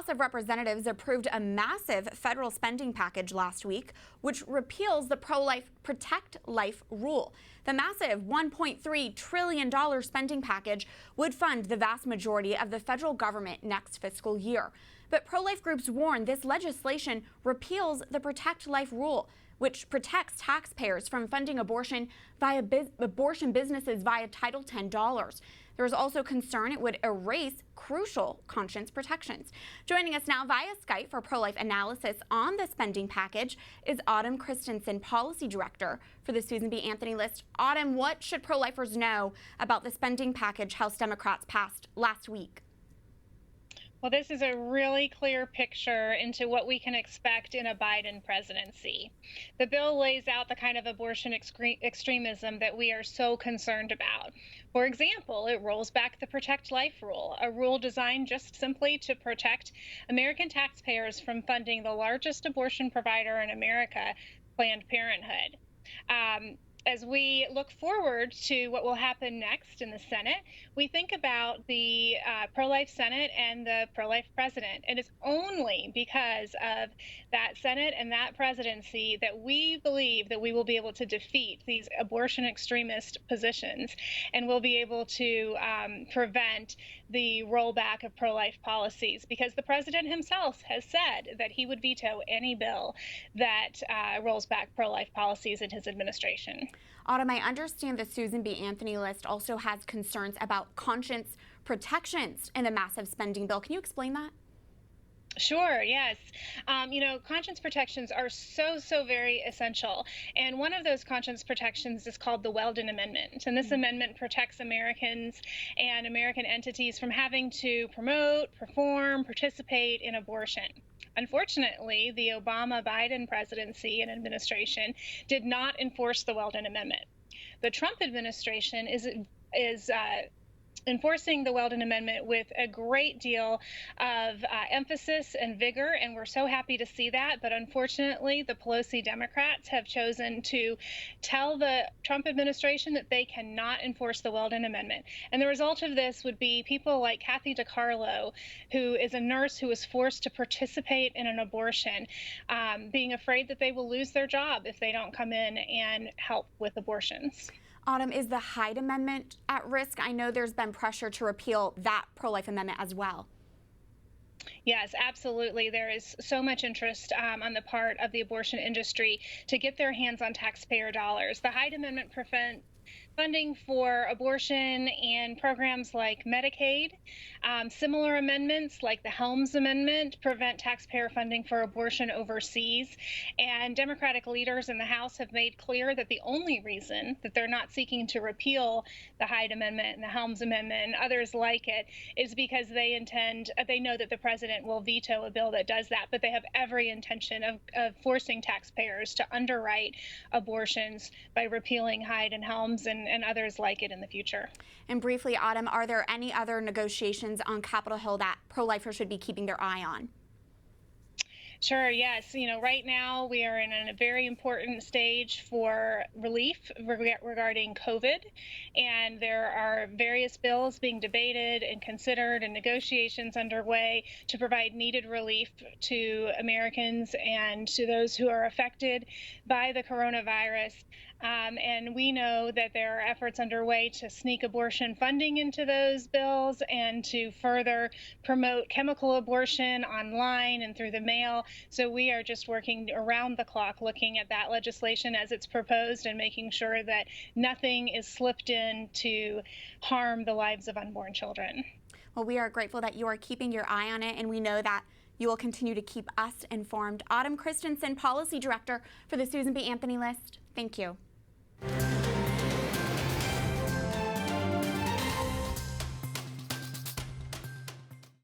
House of Representatives approved a massive federal spending package last week, which repeals the pro-life Protect Life rule. The massive $1.3 trillion spending package would fund the vast majority of the federal government next fiscal year. But pro-life groups warn this legislation repeals the Protect Life rule, which protects taxpayers from funding abortion via abortion businesses via Title X dollars. There is also concern it would erase crucial conscience protections. Joining us now via Skype for pro-life analysis on the spending package is Christensen, Policy Director for the Susan B. Anthony List. Autumn, what should pro-lifers know about the spending package House Democrats passed last week? Well, this is a really clear picture into what we can expect in a Biden presidency. The bill lays out the kind of abortion extremism that we are so concerned about. For example, it rolls back the Protect Life rule, a rule designed just simply to protect American taxpayers from funding the largest abortion provider in America, Planned Parenthood. As we look forward to what will happen next in the Senate, we think about the pro-life Senate and the pro-life president. And it's only because of that Senate and that presidency that we believe that we will be able to defeat these abortion extremist positions, and we'll be able to prevent the rollback of pro-life policies, because the president himself has said that he would veto any bill that rolls back pro-life policies in his administration. Autumn, I understand the Susan B. Anthony List also has concerns about conscience protections in the massive spending bill. Can you explain that? Sure, yes. Conscience protections are so very essential. And one of those conscience protections is called the Weldon Amendment. And this amendment protects Americans and American entities from having to promote, perform, participate in abortion. Unfortunately, the Obama-Biden presidency and administration did not enforce the Weldon Amendment. The Trump administration is enforcing the Weldon Amendment with a great deal of emphasis and vigor, and we're so happy to see that. But unfortunately, the Pelosi Democrats have chosen to tell the Trump administration that they cannot enforce the Weldon Amendment. And the result of this would be people like Kathy DiCarlo, who is a nurse who was forced to participate in an abortion, being afraid that they will lose their job if they don't come in and help with abortions. Autumn, is the Hyde Amendment at risk? I know there's been pressure to repeal that pro-life amendment as well. Yes, absolutely. There is so much interest on the part of the abortion industry to get their hands on taxpayer dollars. The Hyde Amendment prevents funding for abortion and programs like Medicaid. Similar amendments like the Helms Amendment prevent taxpayer funding for abortion overseas. And Democratic leaders in the House have made clear that the only reason that they're not seeking to repeal the Hyde Amendment and the Helms Amendment and others like it is because they know that the president will veto a bill that does that, but they have every intention of forcing taxpayers to underwrite abortions by repealing Hyde and Helms and others like it in the future. And briefly, Autumn, are there any other negotiations on Capitol Hill that pro-lifers should be keeping their eye on? Sure, yes. Right now we are in a very important stage for relief regarding COVID, and there are various bills being debated and considered and negotiations underway to provide needed relief to Americans and to those who are affected by the coronavirus. And we know that there are efforts underway to sneak abortion funding into those bills and to further promote chemical abortion online and through the mail. So we are just working around the clock looking at that legislation as it's proposed and making sure that nothing is slipped in to harm the lives of unborn children. Well, we are grateful that you are keeping your eye on it, and we know that you will continue to keep us informed. Christensen, Policy Director for the Susan B. Anthony List, thank you.